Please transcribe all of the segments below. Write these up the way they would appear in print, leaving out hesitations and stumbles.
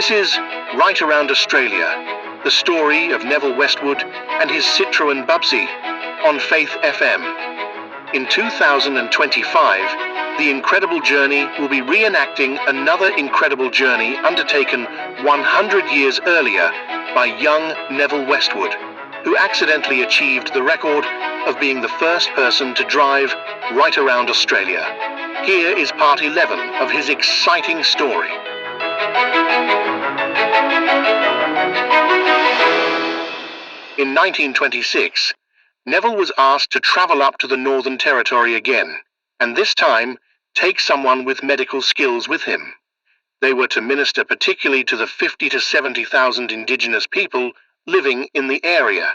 This is Right Around Australia, the story of Nevill Westwood and his Citroën Bubsie on Faith FM. In 2025, the incredible journey will be reenacting another incredible journey undertaken 100 years earlier by young Nevill Westwood, who accidentally achieved the record of being the first person to drive right around Australia. Here is part 11 of his exciting story. In 1926, Nevill was asked to travel up to the Northern Territory again, and this time take someone with medical skills with him. They were to minister particularly to the 50 to 70,000 Indigenous people living in the area.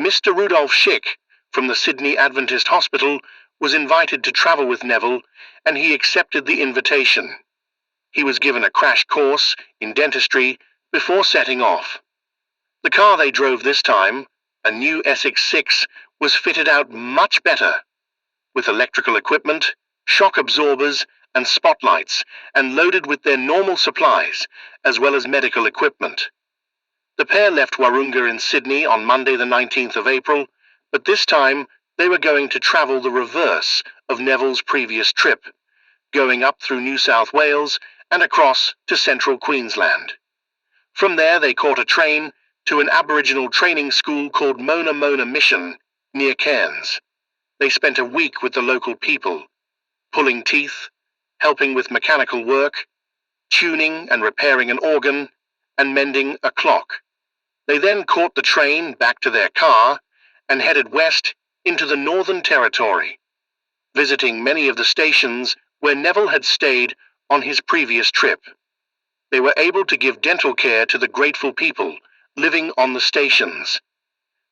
Mr. Rudolph Schick from the Sydney Adventist Hospital was invited to travel with Nevill, and he accepted the invitation. He was given a crash course in dentistry before setting off. The car they drove this time, a new Essex 6, was fitted out much better, with electrical equipment, shock absorbers and spotlights, and loaded with their normal supplies, as well as medical equipment. The pair left Wahroonga in Sydney on Monday the 19th of April, but this time they were going to travel the reverse of Neville's previous trip, going up through New South Wales and across to central Queensland. From there they caught a train to an Aboriginal training school called Mona Mona Mission near Cairns. They spent a week with the local people, pulling teeth, helping with mechanical work, tuning and repairing an organ, and mending a clock. They then caught the train back to their car and headed west into the Northern Territory, visiting many of the stations where Nevill had stayed on his previous trip. They were able to give dental care to the grateful people living on the stations.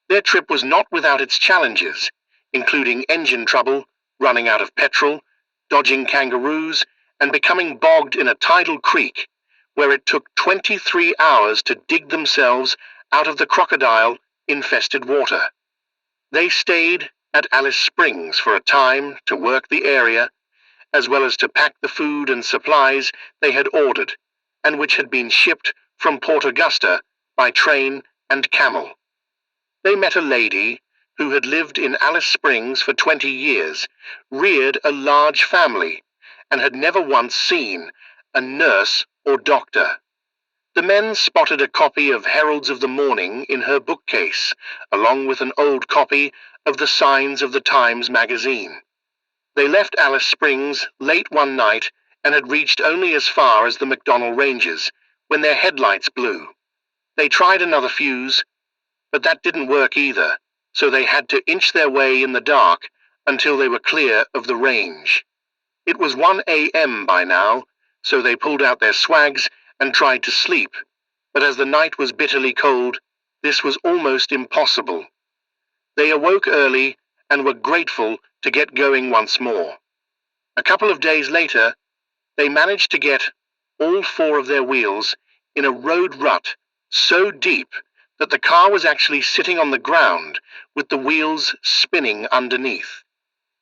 Their trip was not without its challenges, including engine trouble, running out of petrol, dodging kangaroos, and becoming bogged in a tidal creek, where it took 23 hours to dig themselves out of the crocodile-infested water. They stayed at Alice Springs for a time to work the area, as well as to pack the food and supplies they had ordered, and which had been shipped from Port Augusta by train and camel. They met a lady who had lived in Alice Springs for 20 years, reared a large family, and had never once seen a nurse or doctor. The men spotted a copy of Heralds of the Morning in her bookcase, along with an old copy of the Signs of the Times magazine. They left Alice Springs late one night and had reached only as far as the McDonnell Ranges when their headlights blew. They tried another fuse, but that didn't work either, so they had to inch their way in the dark until they were clear of the range. It was 1 a.m. by now, so they pulled out their swags and tried to sleep, but as the night was bitterly cold, this was almost impossible. They awoke early and were grateful to get going once more. A couple of days later, they managed to get all 4 of their wheels in a road rut so deep that the car was actually sitting on the ground with the wheels spinning underneath.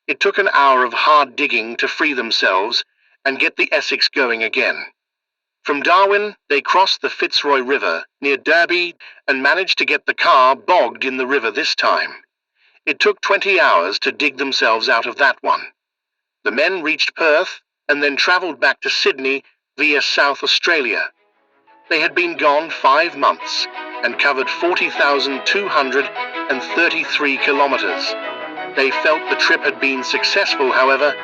It took an hour of hard digging to free themselves and get the Essex going again. From Darwin, they crossed the Fitzroy River near Derby and managed to get the car bogged in the river this time. It took 20 hours to dig themselves out of that one. The men reached Perth and then travelled back to Sydney via South Australia. They had been gone 5 months and covered 40,233 kilometres. They felt the trip had been successful, however,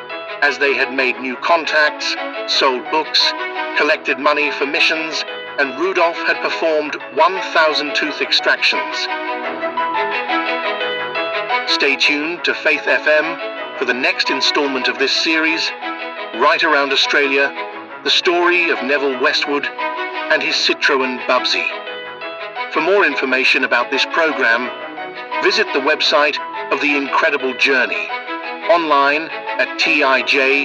as they had made new contacts, sold books, collected money for missions, and Rudolph had performed 1,000 tooth extractions. Stay tuned to Faith FM for the next installment of this series, Right Around Australia, the story of Nevill Westwood and his Citroën Bubsie. For more information about this program, visit the website of The Incredible Journey, online at tij.tv/RAA.